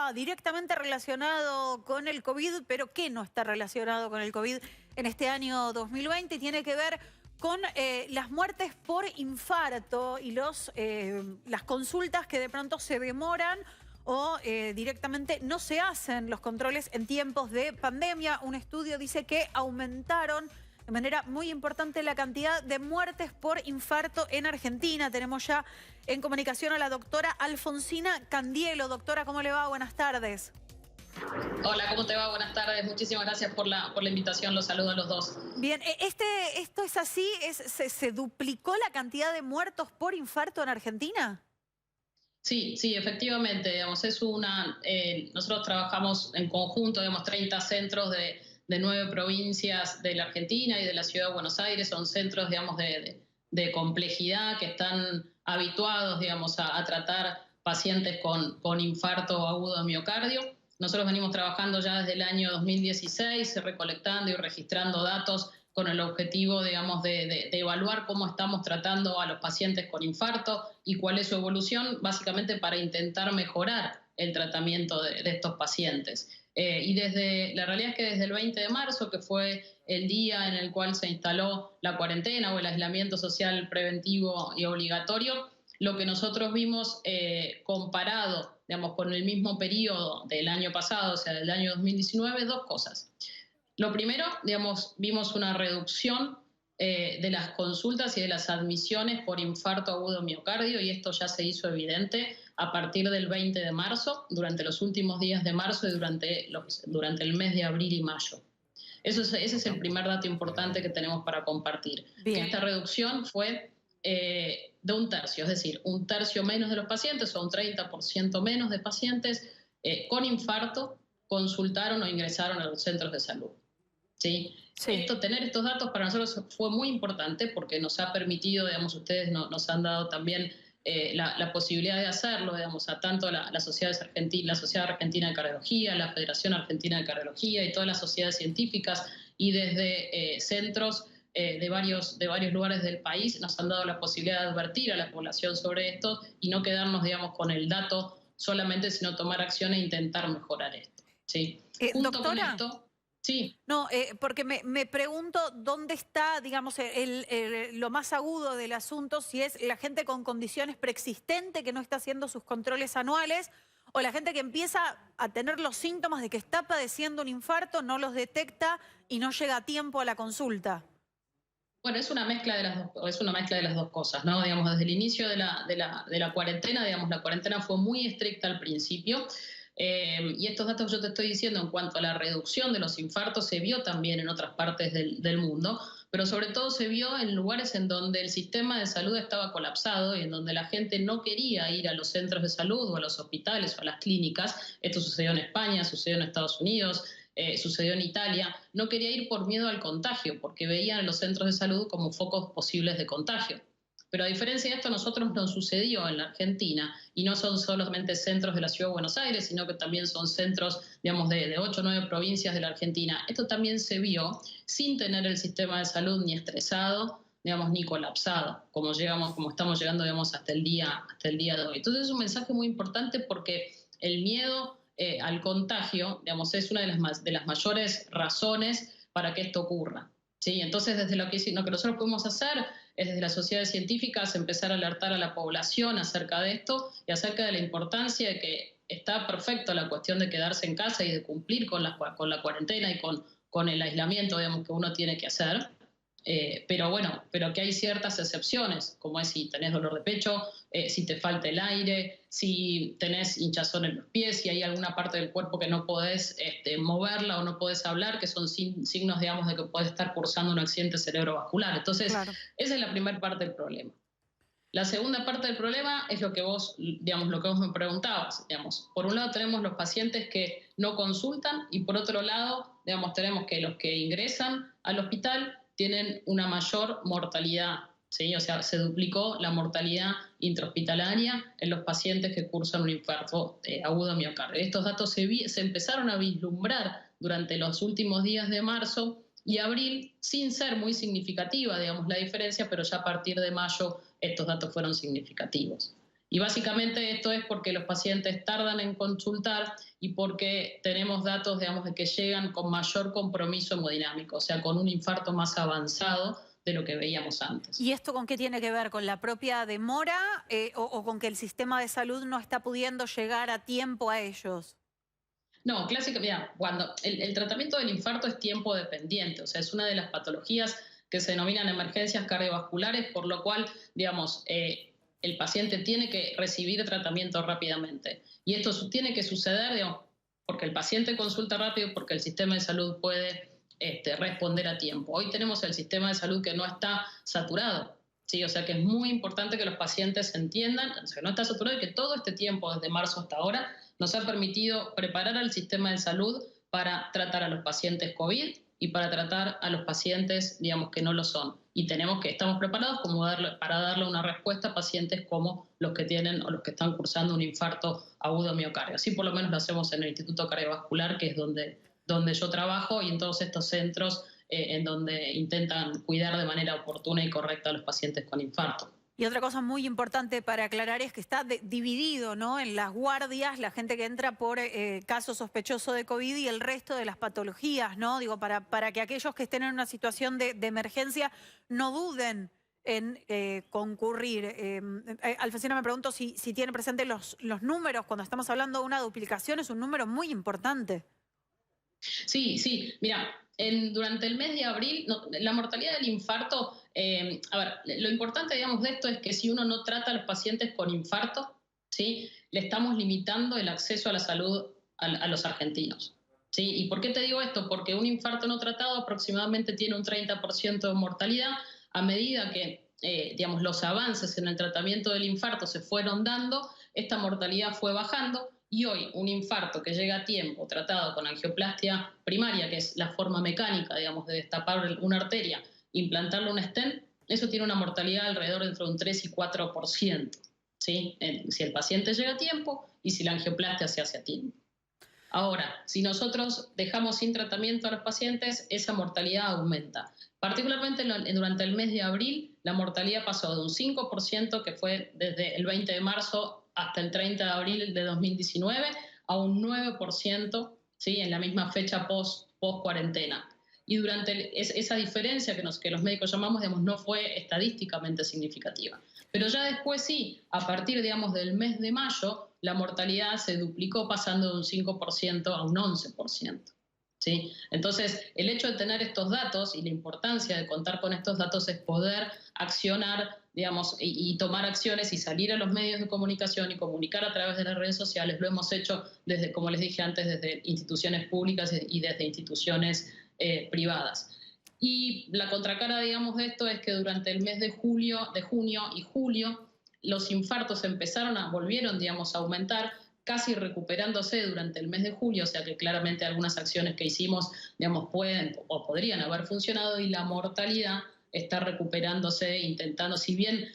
está directamente relacionado con el COVID, pero ¿qué no está relacionado con el COVID en este año 2020? Y tiene que ver con las muertes por infarto y las consultas que de pronto se demoran o directamente no se hacen los controles en tiempos de pandemia. Un estudio dice que aumentaron de manera muy importante la cantidad de muertes por infarto en Argentina. Tenemos ya en comunicación a la doctora Alfonsina Candielo. Doctora, ¿cómo le va? Buenas tardes. Hola, ¿cómo te va? Buenas tardes. Muchísimas gracias por la invitación. Los saludo a los dos. Bien, ¿esto es así? ¿Se duplicó la cantidad de muertos por infarto en Argentina? Sí, efectivamente, digamos, nosotros trabajamos en conjunto, digamos, 30 centros de 9 provincias de la Argentina y de la Ciudad de Buenos Aires. Son centros, digamos, de complejidad que están habituados, digamos, a tratar pacientes con infarto agudo de miocardio. Nosotros venimos trabajando ya desde el año 2016, recolectando y registrando datos con el objetivo, digamos, de evaluar cómo estamos tratando a los pacientes con infarto y cuál es su evolución, básicamente para intentar mejorar el tratamiento de estos pacientes. La realidad es que desde el 20 de marzo, que fue el día en el cual se instaló la cuarentena o el aislamiento social preventivo y obligatorio, lo que nosotros vimos comparado, digamos, con el mismo periodo del año pasado, o sea, del año 2019, dos cosas. Lo primero, digamos, vimos una reducción de las consultas y de las admisiones por infarto agudo miocardio, y esto ya se hizo evidente a partir del 20 de marzo, durante los últimos días de marzo y durante el mes de abril y mayo. Ese es el primer dato importante que tenemos para compartir. Bien. Que esta reducción fue de un tercio, es decir, un tercio menos de los pacientes o un 30% menos de pacientes con infarto consultaron o ingresaron a los centros de salud. ¿Sí? Tener estos datos para nosotros fue muy importante porque nos ha permitido, digamos, ustedes nos han dado también la posibilidad de hacerlo, digamos, a tanto la Sociedad Argentina de Cardiología, la Federación Argentina de Cardiología y todas las sociedades científicas, y desde centros de varios lugares del país nos han dado la posibilidad de advertir a la población sobre esto y no quedarnos, digamos, con el dato solamente, sino tomar acción e intentar mejorar esto. ¿Sí? Junto Doctora, con esto, sí. No, porque me pregunto dónde está, digamos, lo más agudo del asunto, si es la gente con condiciones preexistentes que no está haciendo sus controles anuales, o la gente que empieza a tener los síntomas de que está padeciendo un infarto, no los detecta y no llega a tiempo a la consulta. Bueno, es una mezcla de las dos cosas, ¿no? Digamos, desde el inicio de la cuarentena, digamos, la cuarentena fue muy estricta al principio. Y estos datos que yo te estoy diciendo en cuanto a la reducción de los infartos se vio también en otras partes del mundo, pero sobre todo se vio en lugares en donde el sistema de salud estaba colapsado y en donde la gente no quería ir a los centros de salud o a los hospitales o a las clínicas. Esto sucedió en España, sucedió en Estados Unidos, sucedió en Italia. No quería ir por miedo al contagio, porque veían a los centros de salud como focos posibles de contagio. Pero a diferencia de esto, a nosotros nos sucedió en la Argentina, y no son solamente centros de la Ciudad de Buenos Aires, sino que también son centros, digamos, de 8 o 9 provincias de la Argentina. Esto también se vio sin tener el sistema de salud ni estresado, digamos, ni colapsado, como estamos llegando, digamos, hasta el día de hoy. Entonces es un mensaje muy importante porque el miedo al contagio, digamos, es una de las mayores razones para que esto ocurra. ¿Sí? Entonces, desde lo que nosotros podemos hacer es, desde las sociedades científicas, empezar a alertar a la población acerca de esto y acerca de la importancia de que está perfecto la cuestión de quedarse en casa y de cumplir con la cuarentena y con el aislamiento, digamos, que uno tiene que hacer. Pero que hay ciertas excepciones, como es si tenés dolor de pecho, si te falta el aire, si tenés hinchazón en los pies, si hay alguna parte del cuerpo que no podés moverla o no podés hablar, que son signos, digamos, de que podés estar cursando un accidente cerebrovascular. Entonces, Claro. esa es la primera parte del problema. La segunda parte del problema es lo que vos me preguntabas. Digamos. Por un lado tenemos los pacientes que no consultan, y por otro lado, digamos, tenemos que los que ingresan al hospital tienen una mayor mortalidad, ¿sí? O sea, se duplicó la mortalidad intrahospitalaria en los pacientes que cursan un infarto agudo miocardio. Estos datos se empezaron a vislumbrar durante los últimos días de marzo y abril, sin ser muy significativa, digamos, la diferencia, pero ya a partir de mayo estos datos fueron significativos. Y básicamente esto es porque los pacientes tardan en consultar y porque tenemos datos, digamos, de que llegan con mayor compromiso hemodinámico, o sea, con un infarto más avanzado de lo que veíamos antes. ¿Y esto con qué tiene que ver? ¿Con la propia demora o con que el sistema de salud no está pudiendo llegar a tiempo a ellos? No, clásica, mira, cuando el tratamiento del infarto es tiempo dependiente, o sea, es una de las patologías que se denominan emergencias cardiovasculares, por lo cual, digamos, el paciente tiene que recibir tratamiento rápidamente. Y esto tiene que suceder, digamos, porque el paciente consulta rápido, porque el sistema de salud puede responder a tiempo. Hoy tenemos el sistema de salud que no está saturado, ¿sí? O sea que es muy importante que los pacientes entiendan, o sea, que no está saturado y que todo este tiempo, desde marzo hasta ahora, nos ha permitido preparar al sistema de salud para tratar a los pacientes COVID y para tratar a los pacientes, digamos, que no lo son. Y estamos preparados para darle una respuesta a pacientes como los que tienen o los que están cursando un infarto agudo miocardio. Así por lo menos lo hacemos en el Instituto Cardiovascular, que es donde yo trabajo, y en todos estos centros en donde intentan cuidar de manera oportuna y correcta a los pacientes con infarto. Y otra cosa muy importante para aclarar es que está dividido, ¿no? En las guardias, la gente que entra por caso sospechoso de COVID y el resto de las patologías, ¿no? Digo, para que aquellos que estén en una situación de emergencia no duden en concurrir. Alfonsina, me pregunto si tiene presente los números. Cuando estamos hablando de una duplicación, es un número muy importante. Sí, sí, mira, durante el mes de abril, la mortalidad del infarto, a ver, lo importante, digamos, de esto es que si uno no trata a los pacientes con infarto, ¿sí? Le estamos limitando el acceso a la salud a los argentinos, ¿sí? ¿Y por qué te digo esto? Porque un infarto no tratado aproximadamente tiene un 30% de mortalidad. A medida que, digamos, los avances en el tratamiento del infarto se fueron dando, esta mortalidad fue bajando. Y hoy un infarto que llega a tiempo, tratado con angioplastia primaria, que es la forma mecánica, digamos, de destapar una arteria, implantarle un stent, eso tiene una mortalidad alrededor entre un 3 y 4%, ¿sí? Si el paciente llega a tiempo y si la angioplastia se hace a tiempo. Ahora, si nosotros dejamos sin tratamiento a los pacientes, esa mortalidad aumenta. Particularmente durante el mes de abril, la mortalidad pasó de un 5%, que fue desde el 20 de marzo hasta el 30 de abril de 2019, a un 9%, ¿sí? En la misma fecha post-cuarentena. Y durante esa diferencia que los médicos llamamos, digamos, no fue estadísticamente significativa. Pero ya después sí, a partir, digamos, del mes de mayo, la mortalidad se duplicó pasando de un 5% a un 11%. ¿Sí? Entonces, el hecho de tener estos datos y la importancia de contar con estos datos es poder accionar, digamos, y tomar acciones y salir a los medios de comunicación y comunicar a través de las redes sociales. Lo hemos hecho desde, como les dije antes, desde instituciones públicas y desde instituciones privadas. Y la contracara, digamos, de esto es que durante el mes de junio y julio, los infartos volvieron, digamos, a aumentar, casi recuperándose durante el mes de julio, o sea que claramente algunas acciones que hicimos, digamos, pueden o podrían haber funcionado, y la mortalidad está recuperándose, intentando, si bien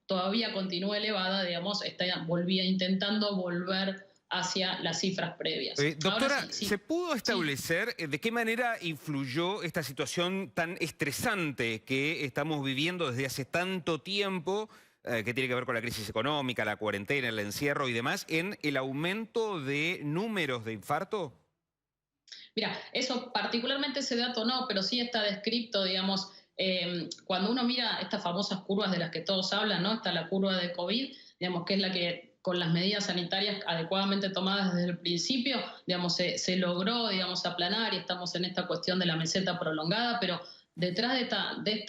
todavía continúa elevada, digamos, intentando volver hacia las cifras previas. Doctora, Ahora sí. ¿se pudo establecer de qué manera influyó esta situación tan estresante que estamos viviendo desde hace tanto tiempo, que tiene que ver con la crisis económica, la cuarentena, el encierro y demás, en el aumento de números de infarto? Mira, eso particularmente ese dato no, pero sí está descrito, digamos, cuando uno mira estas famosas curvas de las que todos hablan, ¿no? Está la curva de COVID, digamos, que es la que con las medidas sanitarias adecuadamente tomadas desde el principio, digamos, se logró, digamos, aplanar, y estamos en esta cuestión de la meseta prolongada, pero detrás de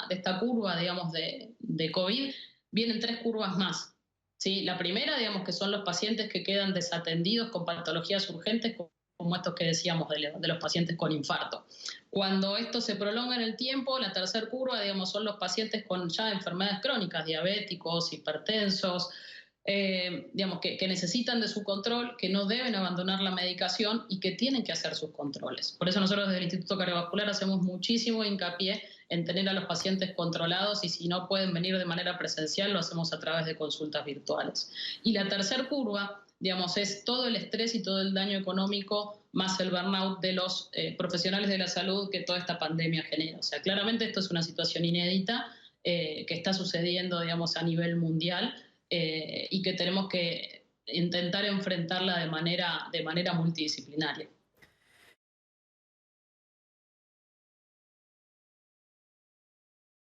esta curva, digamos, de COVID, vienen 3 curvas más, ¿sí? La primera, digamos, que son los pacientes que quedan desatendidos con patologías urgentes, como estos que decíamos de los pacientes con infarto. Cuando esto se prolonga en el tiempo, la tercera curva, digamos, son los pacientes con ya enfermedades crónicas, diabéticos, hipertensos, digamos, que necesitan de su control, que no deben abandonar la medicación y que tienen que hacer sus controles. Por eso nosotros desde el Instituto Cardiovascular hacemos muchísimo hincapié en tener a los pacientes controlados, y si no pueden venir de manera presencial, lo hacemos a través de consultas virtuales. Y la tercera curva, digamos, es todo el estrés y todo el daño económico más el burnout de los profesionales de la salud que toda esta pandemia genera. O sea, claramente esto es una situación inédita que está sucediendo, digamos, a nivel mundial. y que tenemos que intentar enfrentarla de manera multidisciplinaria.